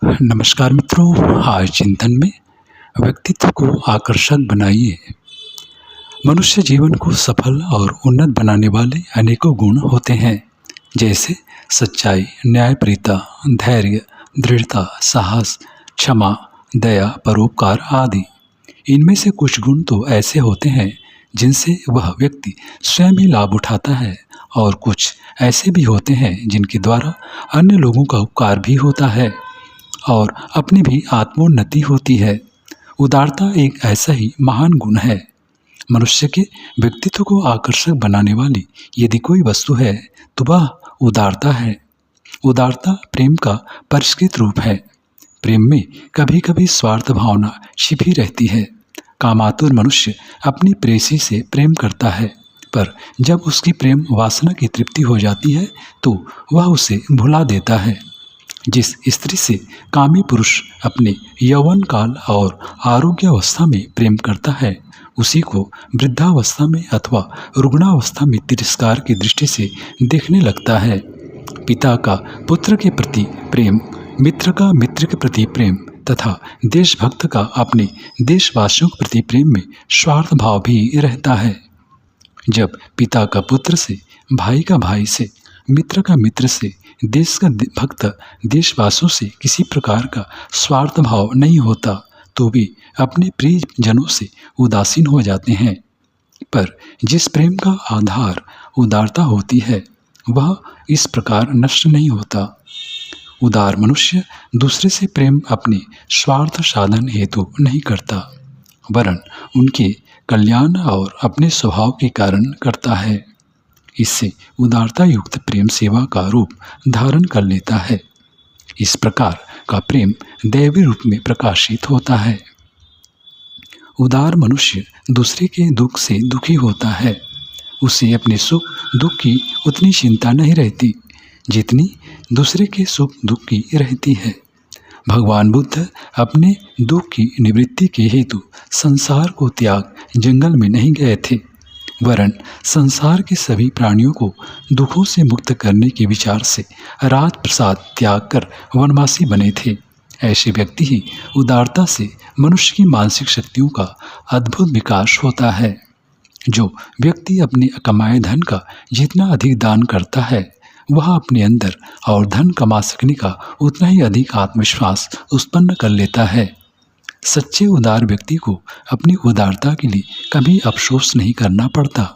नमस्कार मित्रों, आज चिंतन में व्यक्तित्व को आकर्षक बनाइए। मनुष्य जीवन को सफल और उन्नत बनाने वाले अनेकों गुण होते हैं, जैसे सच्चाई, न्यायप्रियता, धैर्य, दृढ़ता, साहस, क्षमा, दया, परोपकार आदि। इनमें से कुछ गुण तो ऐसे होते हैं जिनसे वह व्यक्ति स्वयं ही लाभ उठाता है, और कुछ ऐसे भी होते हैं जिनके द्वारा अन्य लोगों का उपकार भी होता है और अपनी भी आत्मोन्नति होती है। उदारता एक ऐसा ही महान गुण है। मनुष्य के व्यक्तित्व को आकर्षक बनाने वाली यदि कोई वस्तु है तो वह उदारता है। उदारता प्रेम का परिष्कृत रूप है। प्रेम में कभी कभी स्वार्थ भावना छिपी रहती है। कामातुर मनुष्य अपनी प्रेयसी से प्रेम करता है, पर जब उसकी प्रेम वासना की तृप्ति हो जाती है तो वह उसे भुला देता है। जिस स्त्री से कामी पुरुष अपने यौवन काल और आरोग्यावस्था में प्रेम करता है, उसी को वृद्धावस्था में अथवा रुग्णावस्था में तिरस्कार की दृष्टि से देखने लगता है। पिता का पुत्र के प्रति प्रेम, मित्र का मित्र के प्रति प्रेम तथा देशभक्त का अपने देशवासियों के प्रति प्रेम में स्वार्थ भाव भी रहता है। जब पिता का पुत्र से, भाई का भाई से, मित्र का मित्र से, देश का भक्त देशवासियों से किसी प्रकार का स्वार्थ भाव नहीं होता तो वे अपने प्रियजनों से उदासीन हो जाते हैं। पर जिस प्रेम का आधार उदारता होती है वह इस प्रकार नष्ट नहीं होता। उदार मनुष्य दूसरे से प्रेम अपने स्वार्थ साधन हेतु नहीं करता, वरन उनके कल्याण और अपने स्वभाव के कारण करता है। इससे उदारता युक्त प्रेम सेवा का रूप धारण कर लेता है। इस प्रकार का प्रेम दैवी रूप में प्रकाशित होता है। उदार मनुष्य दूसरे के दुख से दुखी होता है। उसे अपने सुख दुख की उतनी चिंता नहीं रहती जितनी दूसरे के सुख दुख की रहती है। भगवान बुद्ध अपने दुख की निवृत्ति के हेतु संसार को त्याग जंगल में नहीं गए थे, वरन संसार के सभी प्राणियों को दुखों से मुक्त करने के विचार से राज प्रसाद त्याग कर वनवासी बने थे। ऐसे व्यक्ति ही उदारता से मनुष्य की मानसिक शक्तियों का अद्भुत विकास होता है। जो व्यक्ति अपने कमाए धन का जितना अधिक दान करता है वह अपने अंदर और धन कमा सकने का उतना ही अधिक आत्मविश्वास उत्पन्न कर लेता है। सच्चे उदार व्यक्ति को अपनी उदारता के लिए कभी अफसोस नहीं करना पड़ता।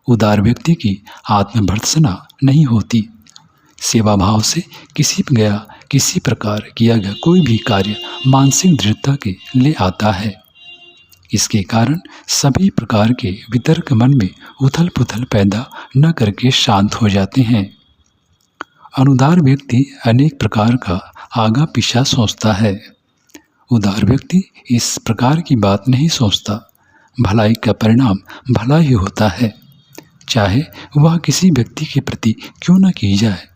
उदार व्यक्ति की आत्मभर्त्सना नहीं होती। सेवा भाव से किसी प्रकार किया गया कोई भी कार्य मानसिक दृढ़ता के ले आता है। इसके कारण सभी प्रकार के वितर्क मन में उथल पुथल पैदा न करके शांत हो जाते हैं। अनुदार व्यक्ति अनेक प्रकार का आगा पीछा सोचता है। उदार व्यक्ति इस प्रकार की बात नहीं सोचता। भलाई का परिणाम भला ही होता है, चाहे वह किसी व्यक्ति के प्रति क्यों न की जाए।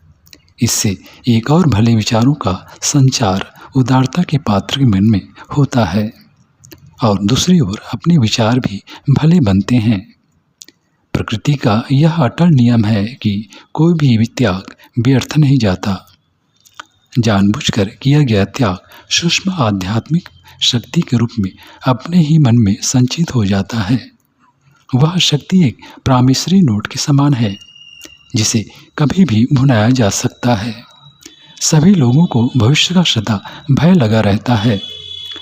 इससे एक और भले विचारों का संचार उदारता के पात्र के मन में होता है और दूसरी ओर अपने विचार भी भले बनते हैं। प्रकृति का यह अटल नियम है कि कोई भी त्याग व्यर्थ नहीं जाता। जानबूझकर किया गया त्याग सूक्ष्म आध्यात्मिक शक्ति के रूप में अपने ही मन में संचित हो जाता है। वह शक्ति एक प्रामिसरी नोट के समान है जिसे कभी भी भुनाया जा सकता है। सभी लोगों को भविष्य का सदा भय लगा रहता है।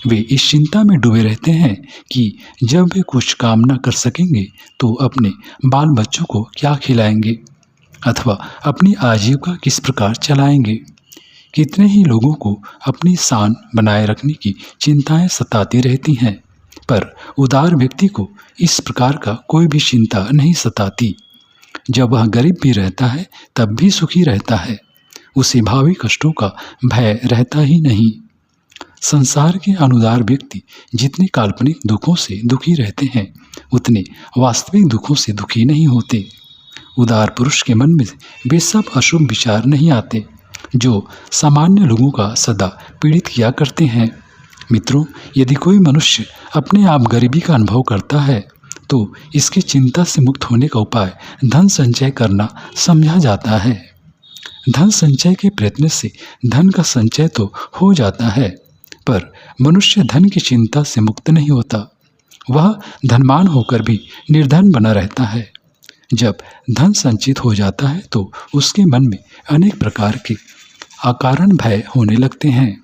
वे इस चिंता में डूबे रहते हैं कि जब वे कुछ काम न कर सकेंगे तो अपने बाल बच्चों को क्या खिलाएंगे अथवा अपनी आजीविका किस प्रकार चलाएंगे। कितने ही लोगों को अपनी शान बनाए रखने की चिंताएं सताती रहती हैं, पर उदार व्यक्ति को इस प्रकार का कोई भी चिंता नहीं सताती। जब वह गरीब भी रहता है तब भी सुखी रहता है। उसे भावी कष्टों का भय रहता ही नहीं। संसार के अनुदार व्यक्ति जितने काल्पनिक दुखों से दुखी रहते हैं उतने वास्तविक दुखों से दुखी नहीं होते। उदार पुरुष के मन में वे सब अशुभ विचार नहीं आते जो सामान्य लोगों का सदा पीड़ित किया करते हैं। मित्रों, यदि कोई मनुष्य अपने आप गरीबी का अनुभव करता है तो इसकी चिंता से मुक्त होने का उपाय धन संचय करना समझा जाता है। धन संचय के प्रयत्न से धन का संचय तो हो जाता है, पर मनुष्य धन की चिंता से मुक्त नहीं होता। वह धनवान होकर भी निर्धन बना रहता है। जब धन संचित हो जाता है तो उसके मन में अनेक प्रकार के अकारण भय होने लगते हैं।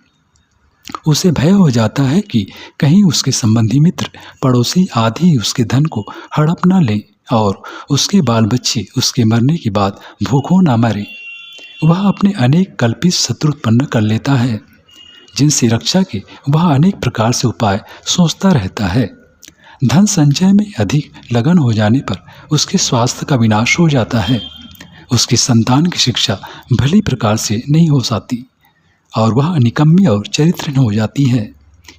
उसे भय हो जाता है कि कहीं उसके संबंधी मित्र, पड़ोसी आदि उसके धन को हड़प ना लें और उसके बाल बच्चे उसके मरने के बाद भूखों ना मरे। वह अपने अनेक कल्पित शत्रु उत्पन्न कर लेता है, जिनसे रक्षा के वह अनेक प्रकार से उपाय सोचता रहता है। धन संचय में अधिक लगन हो जाने पर उसके स्वास्थ्य का विनाश हो जाता है। उसकी संतान की शिक्षा भली प्रकार से नहीं हो पाती और वह निकम्मी और चरित्रहीन हो जाती है।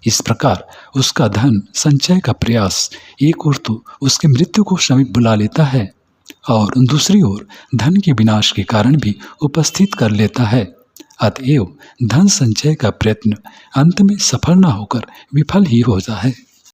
इस प्रकार उसका धन संचय का प्रयास एक ओर तो उसके मृत्यु को समीप बुला लेता है और दूसरी ओर धन के विनाश के कारण भी उपस्थित कर लेता है। अतएव धन संचय का प्रयत्न अंत में सफल न होकर विफल ही होता है।